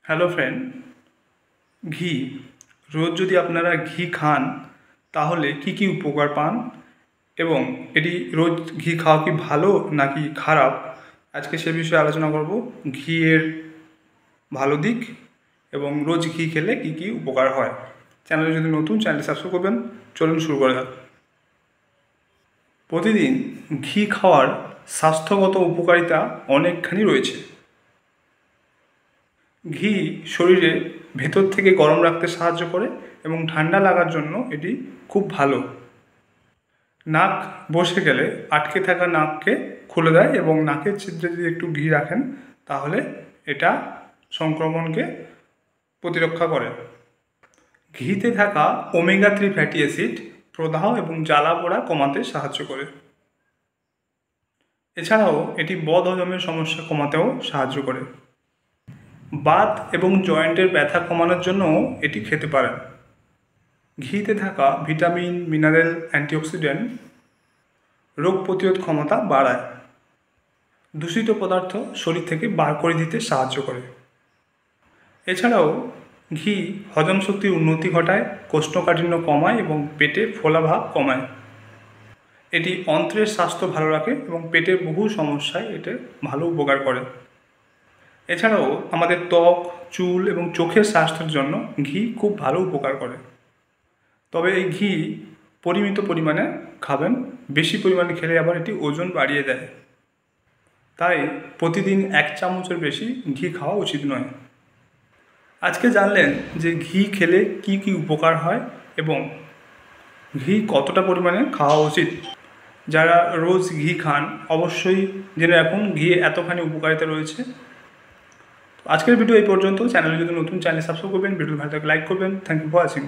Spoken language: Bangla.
হ্যালো ফ্রেন্ড, ঘি রোজ যদি আপনারা ঘি খান তাহলে কি কি উপকার পান এবং এটি রোজ ঘি খাওয়া কি ভালো নাকি খারাপ, আজকে সে বিষয়ে আলোচনা করব। ঘিয়ের ভালো দিক এবং রোজ ঘি খেলে কি কি উপকার হয়। চ্যানেলে যদি নতুন, চ্যানেলটি সাবস্ক্রাইব করবেন। চলুন শুরু করা যাক। প্রতিদিন ঘি খাওয়ার স্বাস্থ্যগত উপকারিতা অনেকখানি রয়েছে। ঘি শরীরে ভেতর থেকে গরম রাখতে সাহায্য করে এবং ঠান্ডা লাগার জন্য এটি খুব ভালো। নাক বসে গেলে আটকে থাকা নাককে খুলে দেয় এবং নাকের ছিদ্রে যদি একটু ঘি রাখেন তাহলে এটা সংক্রমণকে প্রতিরক্ষা করে। ঘিতে থাকা ওমেগা-3 ফ্যাটি অ্যাসিড প্রদাহ এবং জ্বালা পোড়া কমাতে সাহায্য করে। এছাড়াও এটি বদহজমের সমস্যা কমাতেও সাহায্য করে। বাত এবং জয়েন্টের ব্যথা কমানোর জন্যও এটি খেতে পারেন। ঘিতে থাকা ভিটামিন, মিনারেল, অ্যান্টিঅক্সিডেন্ট রোগ প্রতিরোধ ক্ষমতা বাড়ায়। দূষিত পদার্থ শরীর থেকে বার করে দিতে সাহায্য করে। এছাড়াও ঘি হজম শক্তির উন্নতি ঘটায়, কোষ্ঠকাঠিন্য কমায় এবং পেটে ফোলাভাব কমায়। এটি অন্ত্রের স্বাস্থ্য ভালো রাখে এবং পেটের বহু সমস্যায় এটা ভালো উপকার করে। এছাড়াও আমাদের ত্বক, চুল এবং চোখের স্বাস্থ্যের জন্য ঘি খুব ভালো উপকার করে। তবে এই ঘি পরিমিত পরিমাণে খাবেন, বেশি পরিমাণে খেলে আবার এটি ওজন বাড়িয়ে দেয়। তাই প্রতিদিন 1 চামচের বেশি ঘি খাওয়া উচিত নয়। আজকে জানলেন যে ঘি খেলে কি কি উপকার হয় এবং ঘি কতটা পরিমাণে খাওয়া উচিত। যারা রোজ ঘি খান অবশ্যই জেনে রাখুন ঘি এতখানি উপকারিতা রয়েছে। আজকের ভিডিও এই পর্যন্ত। চ্যানেলে যদি নতুন, চ্যানেল সাবস্ক্রাইব করবেন, ভিডিও ভালো লাগলে লাইক করবেন। Thank you for watching.